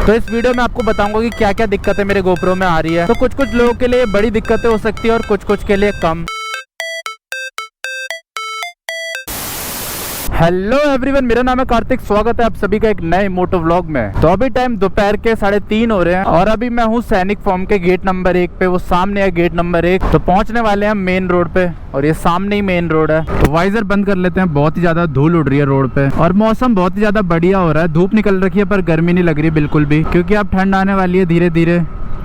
तो इस वीडियो में आपको बताऊंगा कि क्या क्या दिक्कतें मेरे GoPro में आ रही है। तो कुछ कुछ लोगों के लिए बड़ी दिक्कतें हो सकती है और कुछ कुछ के लिए कम। हेलो एवरीवन, मेरा नाम है कार्तिक। स्वागत है आप सभी का एक नए मोटो व्लॉग में। तो अभी टाइम दोपहर के 3:30 हो रहे हैं और अभी मैं हूँ सैनिक फॉर्म के गेट नंबर 1 पे। वो सामने है गेट नंबर 1। तो पहुंचने वाले हैं मेन रोड पे और ये सामने ही मेन रोड है। तो वाइजर बंद कर लेते हैं, बहुत ही ज्यादा धूल उड़ रही है रोड पे और मौसम बहुत ही ज्यादा बढ़िया हो रहा है। धूप निकल रखी है पर गर्मी नहीं लग रही बिल्कुल भी, क्योंकि अब ठंड आने वाली है धीरे धीरे।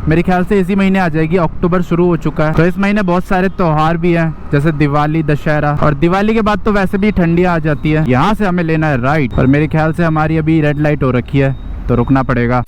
मेरे ख्याल से इसी महीने आ जाएगी, अक्टूबर शुरू हो चुका है। तो इस महीने बहुत सारे त्योहार भी हैं, जैसे दिवाली, दशहरा। और दिवाली के बाद तो वैसे भी ठंडी आ जाती है। यहाँ से हमें लेना है राइट और मेरे ख्याल से हमारी अभी रेड लाइट हो रखी है तो रुकना पड़ेगा।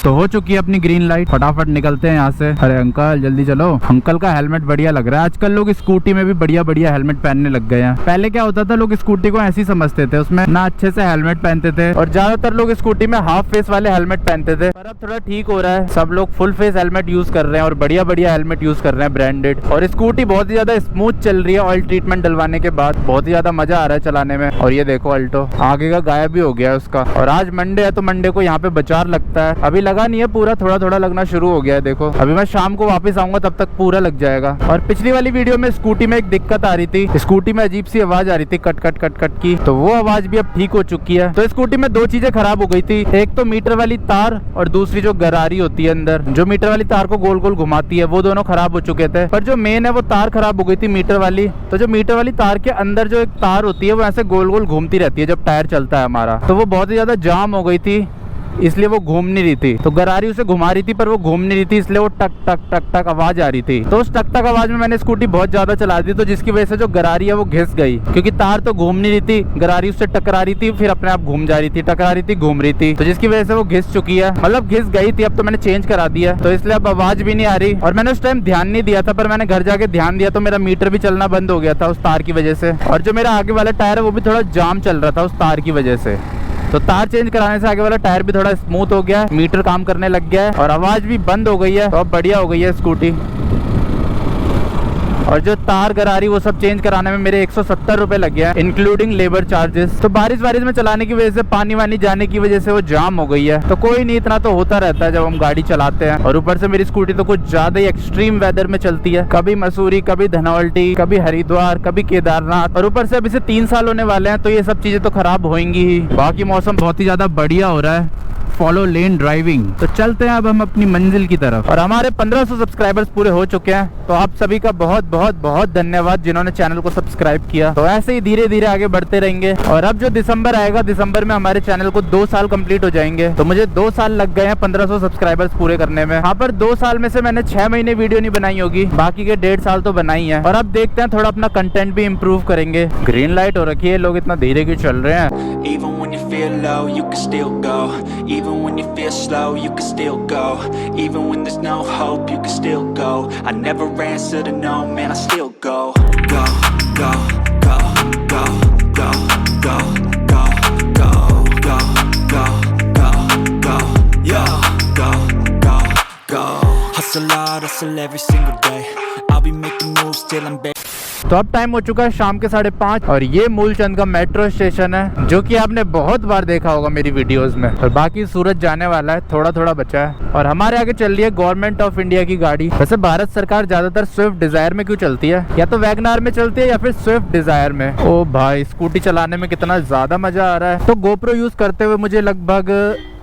तो हो चुकी है अपनी ग्रीन लाइट, फटाफट निकलते हैं यहाँ से। अरे अंकल जल्दी चलो। अंकल का हेलमेट बढ़िया लग रहा है। आजकल लोग स्कूटी में भी बढ़िया बढ़िया हेलमेट पहनने लग गए हैं। पहले क्या होता था, लोग स्कूटी को ऐसे ही समझते थे, उसमें ना अच्छे से हेलमेट पहनते थे और ज्यादातर लोग स्कूटी में हाफ फेस वाले हेलमेट पहनते थे। पर अब थोड़ा ठीक हो रहा है, सब लोग फुल फेस हेलमेट यूज कर रहे हैं और बढ़िया बढ़िया हेलमेट यूज कर रहे हैं ब्रांडेड। और स्कूटी बहुत ही ज्यादा स्मूथ चल रही है ऑयल ट्रीटमेंट डलवाने के बाद। बहुत ही ज्यादा मजा आ रहा है चलाने में। और ये देखो अल्टो आगे का गायब भी हो गया है उसका। और आज मंडे है तो मंडे को यहाँ पे बाजार लगता है। अभी लगा नहीं है पूरा, थोड़ा थोड़ा लगना शुरू हो गया है। देखो अभी मैं शाम को वापस आऊंगा तब तक पूरा लग जाएगा। और पिछली वाली वीडियो में स्कूटी में एक दिक्कत आ रही थी, स्कूटी में अजीब सी आवाज आ रही थी, कट कट कट कट की। तो वो आवाज भी अब ठीक हो चुकी है। तो स्कूटी में दो चीजें खराब हो गई थी, एक तो मीटर वाली तार और दूसरी जो गरारी होती है अंदर, जो मीटर वाली तार को गोल गोल घुमाती है, वो दोनों खराब हो चुके थे। पर जो मेन है वो तार खराब हो गई थी मीटर वाली। तो जो मीटर वाली तार के अंदर जो एक तार होती है वो ऐसे गोल गोल घूमती रहती है जब टायर चलता है हमारा। तो वो बहुत ही ज्यादा जाम हो गई थी, इसलिए वो घूम नहीं रही थी। तो गरारी उसे घुमा रही थी पर वो घूम नहीं रही थी, इसलिए वो टक टक टक टक आवाज आ रही थी। तो उस टक टक आवाज में मैंने स्कूटी बहुत ज्यादा चला दी, तो जिसकी वजह से जो गरारी है वो घिस गई। क्योंकि तार तो घूम नहीं रही थी, गरारी उससे टकरा रही थी, फिर अपने आप घूम जा रही थी, टकरा रही थी, घूम रही थी। तो जिसकी वजह से वो घिस चुकी है, मतलब घिस गई थी। अब तो मैंने चेंज करा दिया, तो इसलिए अब आवाज भी नहीं आ रही। और मैंने उस टाइम ध्यान नहीं दिया था, पर मैंने घर जाके ध्यान दिया तो मेरा मीटर भी चलना बंद हो गया था उस तार की वजह से। और जो मेरा आगे वाला टायर है वो भी थोड़ा जाम चल रहा था उस तार की वजह से। तो तार चेंज कराने से आगे वाला टायर भी थोड़ा स्मूथ हो गया, मीटर काम करने लग गया है और आवाज भी बंद हो गई है। तो अब बढ़िया हो गई है स्कूटी। और जो तार गरारी वो सब चेंज कराने में मेरे 170 रुपए लग गया, इंक्लूडिंग लेबर चार्जेस। तो बारिश में चलाने की वजह से, पानी वानी जाने की वजह से वो जाम हो गई है। तो कोई नहीं, इतना तो होता रहता है जब हम गाड़ी चलाते हैं। और ऊपर से मेरी स्कूटी तो कुछ ज्यादा ही एक्सट्रीम वेदर में चलती है, कभी मसूरी, कभी धनौल्टी, कभी हरिद्वार, कभी केदारनाथ। और ऊपर से अभी से 3 साल होने वाले हैं तो ये सब चीजें तो खराब होंगी ही। बाकी मौसम बहुत ही ज्यादा बढ़िया हो रहा है, फॉलो लेन ड्राइविंग। तो चलते हैं अब हम अपनी मंजिल की तरफ। और हमारे 1500 सब्सक्राइबर्स पूरे हो चुके हैं, तो आप सभी का बहुत बहुत बहुत धन्यवाद जिन्होंने चैनल को सब्सक्राइब किया। तो ऐसे ही धीरे धीरे आगे बढ़ते रहेंगे। और अब जो दिसंबर आएगा, दिसंबर में हमारे चैनल को 2 साल कंप्लीट हो जाएंगे। तो मुझे 2 साल लग गए हैं 1500 सब्सक्राइबर्स पूरे करने में। हाँ, पर 2 साल में से मैंने 6 महीने वीडियो नहीं बनाई होगी, बाकी के 1.5 साल तो बनाई है। और अब देखते हैं, थोड़ा अपना कंटेंट भी इम्प्रूव करेंगे। ग्रीन लाइट हो रखी है, लोग इतना धीरे क्यों चल रहे हैं। Even when you feel low, you can still go. Even when you feel slow, you can still go. Even when there's no hope, you can still go. I never answer to no, man, I still go. Go, go, go, go, go, go, go, go, go, go, go, go, yo, go, go, go. Hustle hard, hustle every single day. I'll be making moves till I'm big. तो अब time हो चुका है शाम के 5:30 और ये मूलचंद का मेट्रो स्टेशन है, जो कि आपने बहुत बार देखा होगा मेरी वीडियोस में। और बाकी सूरज जाने वाला है, थोड़ा थोड़ा बचा है। और हमारे आगे चल रही है गवर्नमेंट ऑफ इंडिया की गाड़ी। वैसे भारत सरकार ज्यादातर स्विफ्ट डिजायर में क्यों चलती है, या तो वैगनार में चलती है या फिर स्विफ्ट डिजायर में। ओ भाई, स्कूटी चलाने में कितना ज्यादा मजा आ रहा है। तो GoPro यूज करते हुए मुझे लगभग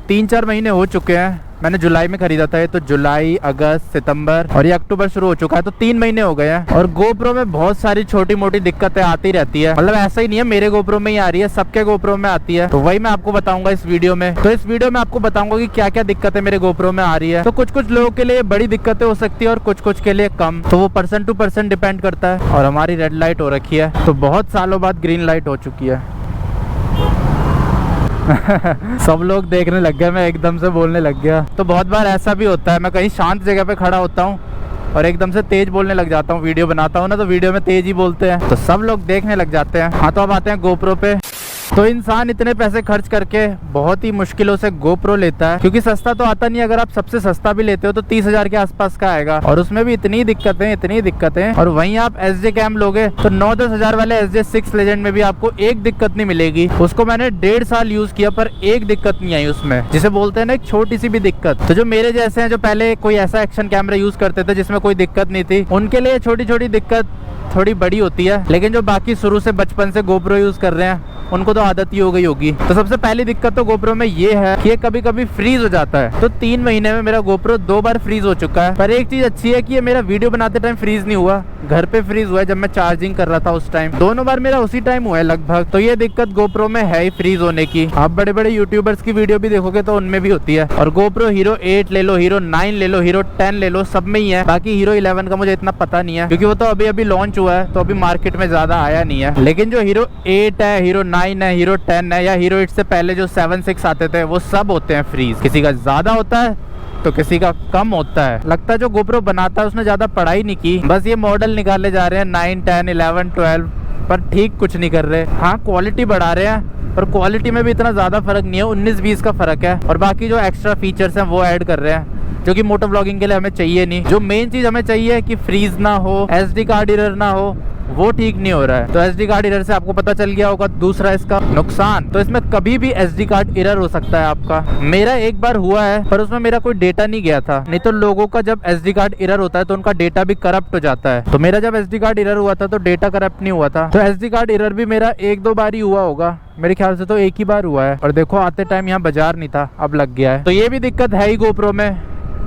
3-4 महीने हो चुके हैं। मैंने जुलाई में खरीदा था ये, तो जुलाई, अगस्त, सितंबर और ये अक्टूबर शुरू हो चुका है, तो 3 महीने हो गए हैं। और GoPro में बहुत सारी छोटी मोटी दिक्कतें आती रहती है। मतलब ऐसा ही नहीं है मेरे GoPro में ही आ रही है, सबके GoPro में आती है। तो वही मैं आपको बताऊंगा इस वीडियो में। तो इस वीडियो में आपको बताऊंगा कि क्या क्या दिक्कतें मेरे GoPro में आ रही है। तो कुछ कुछ लोगों के लिए बड़ी दिक्कतें हो सकती है और कुछ कुछ के लिए कम। तो वो पर्सन टू पर्सन डिपेंड करता है। और हमारी रेड लाइट हो रखी है, तो बहुत सालों बाद ग्रीन लाइट हो चुकी है। सब लोग देखने लग गए, मैं एकदम से बोलने लग गया। तो बहुत बार ऐसा भी होता है, मैं कहीं शांत जगह पे खड़ा होता हूँ और एकदम से तेज बोलने लग जाता हूँ। वीडियो बनाता हूँ ना, तो वीडियो में तेज ही बोलते हैं, तो सब लोग देखने लग जाते हैं। हाँ, तो अब आते हैं GoPro पे। तो तो इंसान इतने पैसे खर्च करके बहुत ही मुश्किलों से GoPro लेता है, क्योंकि सस्ता तो आता नहीं। अगर आप सबसे सस्ता भी लेते हो तो 30,000 के आसपास का आएगा, और उसमें भी इतनी दिक्कतें। और वहीं आप SD कैम लोगे तो 9-10 हजार वाले SJ6 लेजेंड में भी आपको एक दिक्कत नहीं मिलेगी। उसको मैंने 1.5 साल यूज किया पर एक दिक्कत नहीं आई उसमें, जिसे बोलते हैं ना एक छोटी सी भी दिक्कत। तो जो मेरे जैसे हैं, जो पहले कोई ऐसा एक्शन कैमरा यूज करते थे जिसमें कोई दिक्कत नहीं थी, उनके लिए छोटी छोटी दिक्कत थोड़ी बड़ी होती है। लेकिन जो बाकी शुरू से बचपन से GoPro यूज कर रहे हैं उनको तो आदत ही हो गई होगी। तो सबसे पहली दिक्कत तो GoPro में ये है कि ये कभी कभी फ्रीज हो जाता है। तो 3 महीने में मेरा GoPro 2 बार फ्रीज हो चुका है। पर एक चीज अच्छी है कि ये मेरा वीडियो बनाते टाइम फ्रीज नहीं हुआ, घर पे फ्रीज हुआ है जब मैं चार्जिंग कर रहा था उस टाइम। दोनों बार मेरा उसी टाइम हुआ है लगभग। तो ये दिक्कत GoPro में है ही फ्रीज होने की। आप बड़े बड़े यूट्यूबर्स की वीडियो भी देखोगे तो उनमें भी होती है। और GoPro Hero 8 ले लो, Hero 9 ले लो, Hero 10 ले लो, सब में ही है। बाकी Hero 11 का मुझे इतना पता नहीं है, क्योंकि वो तो अभी अभी लॉन्च हुआ है, तो अभी मार्केट में ज्यादा आया नहीं है। लेकिन जो Hero 8 है, Hero 9 है, Hero 10 है, या Hero 8 से पहले जो 7, 6 आते थे, वो सब होते हैं फ्रीज। किसी का ज्यादा होता है तो किसी का कम होता है। लगता है जो GoPro बनाता है उसने ज्यादा पढ़ाई नहीं की, बस ये मॉडल निकाले जा रहे हैं 9, 10, 11, 12, पर ठीक कुछ नहीं कर रहे। हाँ, क्वालिटी बढ़ा रहे हैं, पर क्वालिटी में भी इतना ज्यादा फर्क नहीं है, 19-20 का फर्क है। और बाकी जो एक्स्ट्रा फीचर्स हैं वो ऐड कर रहे हैं, जो कि मोटो व्लॉगिंग के लिए हमें चाहिए नहीं। जो मेन चीज हमें चाहिए है कि फ्रीज ना हो, SD कार्ड एरर ना हो, वो ठीक नहीं हो रहा है। तो SD कार्ड एरर से आपको पता चल गया होगा। दूसरा इसका नुकसान, तो इसमें कभी भी SD कार्ड एरर हो सकता है आपका। मेरा एक बार हुआ है, पर उसमें मेरा कोई डेटा नहीं गया था। नहीं तो लोगों का जब SD कार्ड एरर होता है तो उनका डेटा भी करप्ट हो जाता है। तो मेरा जब SD कार्ड एरर हुआ था तो डेटा करप्ट नहीं हुआ था। तो SD कार्ड एरर भी मेरा 1-2 बार ही हुआ होगा, मेरे ख्याल से तो एक ही बार हुआ है। और देखो, आते टाइम यहाँ बाजार नहीं था, अब लग गया है। तो ये भी दिक्कत है ही GoPro में,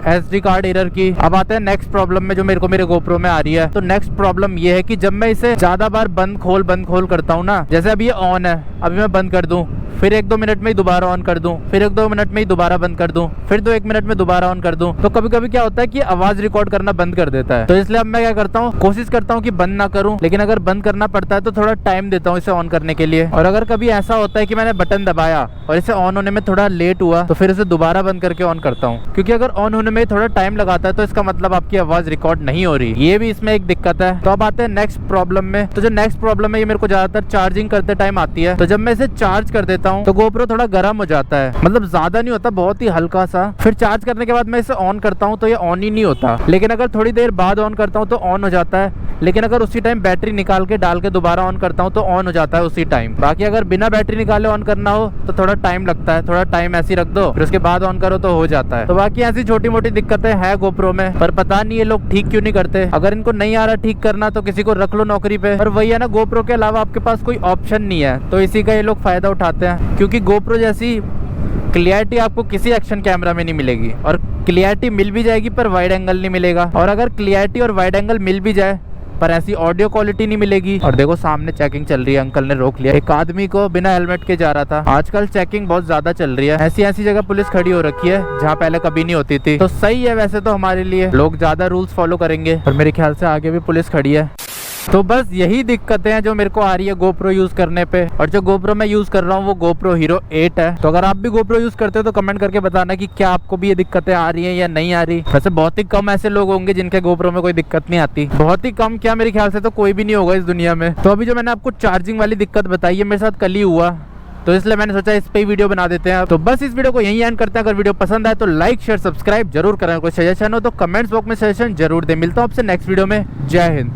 SD कार्ड एरर की। अब आते हैं नेक्स्ट प्रॉब्लम में जो मेरे GoPro में आ रही है। तो नेक्स्ट प्रॉब्लम ये है कि जब मैं इसे ज्यादा बार बंद खोल करता हूँ ना, जैसे अभी ये ऑन है, अभी मैं बंद कर दूं, फिर 1-2 मिनट में ही दोबारा ऑन कर दूं, फिर 1-2 मिनट में ही दोबारा बंद कर दूं, फिर 2-1 मिनट में दोबारा ऑन कर दूं, तो कभी कभी क्या होता है कि आवाज रिकॉर्ड करना बंद कर देता है। तो इसलिए अब मैं क्या करता हूँ, कोशिश करता हूँ कि बंद ना करूँ, लेकिन अगर बंद करना पड़ता है तो थोड़ा टाइम देता हूँ इसे ऑन करने के लिए। और अगर कभी ऐसा होता है कि मैंने बटन दबाया और इसे ऑन होने में थोड़ा लेट हुआ, तो फिर इसे दोबारा बंद करके ऑन करता हूँ, क्योंकि अगर ऑन होने में थोड़ा टाइम लगाता है तो इसका मतलब आपकी आवाज रिकॉर्ड नहीं हो रही। ये भी इसमें एक दिक्कत है। तो अब आते हैं नेक्स्ट प्रॉब्लम में। तो जो नेक्स्ट प्रॉब्लम है ये मेरे को ज्यादातर चार्जिंग करते टाइम आती है। तो जब मैं इसे चार्ज कर देता हूँ तो GoPro थोड़ा गर्म हो जाता है, मतलब ज्यादा नहीं होता, बहुत ही हल्का सा। फिर चार्ज करने के बाद मैं इसे ऑन करता हूँ तो ये ऑन ही नहीं होता, लेकिन अगर थोड़ी देर बाद ऑन करता हूँ तो ऑन हो जाता है। लेकिन अगर उसी टाइम बैटरी निकाल के डाल के दोबारा ऑन करता हूँ तो ऑन हो जाता है उसी टाइम। बाकी अगर बिना बैटरी निकाले ऑन करना हो तो थोड़ा टाइम लगता है। थोड़ा टाइम ऐसे रख दो, फिर उसके बाद ऑन करो तो हो जाता है। तो बाकी ऐसी छोटी मोटी दिक्कतें हैं GoPro में, पर पता नहीं ये लोग ठीक क्यों नहीं करते। अगर इनको नहीं आ रहा ठीक करना तो किसी को रख लो नौकरी पे। और वही है ना, GoPro के अलावा आपके पास कोई ऑप्शन नहीं है, तो इसी का ये लोग फायदा उठाते हैं। क्योंकि GoPro जैसी क्लियरिटी आपको किसी एक्शन कैमरा में नहीं मिलेगी, और क्लियरिटी मिल भी जाएगी पर वाइड एंगल नहीं मिलेगा। और अगर क्लियरिटी और वाइड एंगल मिल भी जाए पर ऐसी ऑडियो क्वालिटी नहीं मिलेगी। और देखो सामने चेकिंग चल रही है, अंकल ने रोक लिया, एक आदमी को बिना हेलमेट के जा रहा था। आजकल चेकिंग बहुत ज्यादा चल रही है, ऐसी जगह पुलिस खड़ी हो रखी है जहाँ पहले कभी नहीं होती थी। तो सही है वैसे तो हमारे लिए, लोग ज्यादा रूल्स फॉलो करेंगे। और मेरे ख्याल से आगे भी पुलिस खड़ी है। तो बस यही दिक्कतें हैं जो मेरे को आ रही है GoPro यूज करने पे। और जो GoPro मैं यूज कर रहा हूँ वो GoPro Hero 8 है। तो अगर आप भी GoPro यूज करते हो तो कमेंट करके बताना कि क्या आपको भी ये दिक्कतें आ रही हैं या नहीं आ रही। वैसे बहुत ही कम ऐसे लोग होंगे जिनके GoPro में कोई दिक्कत नहीं आती, बहुत ही कम, क्या मेरे ख्याल से तो कोई भी नहीं होगा इस दुनिया में। तो अभी जो मैंने आपको चार्जिंग वाली दिक्कत बताई है मेरे साथ कल ही हुआ, तो इसलिए मैंने सोचा इस पे ही वीडियो बना देते हैं। तो बस इस वीडियो को यहीं एंड करते हैं। अगर वीडियो पसंद आए तो लाइक शेयर सब्सक्राइब जरूर करें। कोई सजेशन हो तो कमेंट्स बॉक्स में सजेशन जरूर दे। मिलता हूँ आपसे नेक्स्ट वीडियो में। जय हिंद।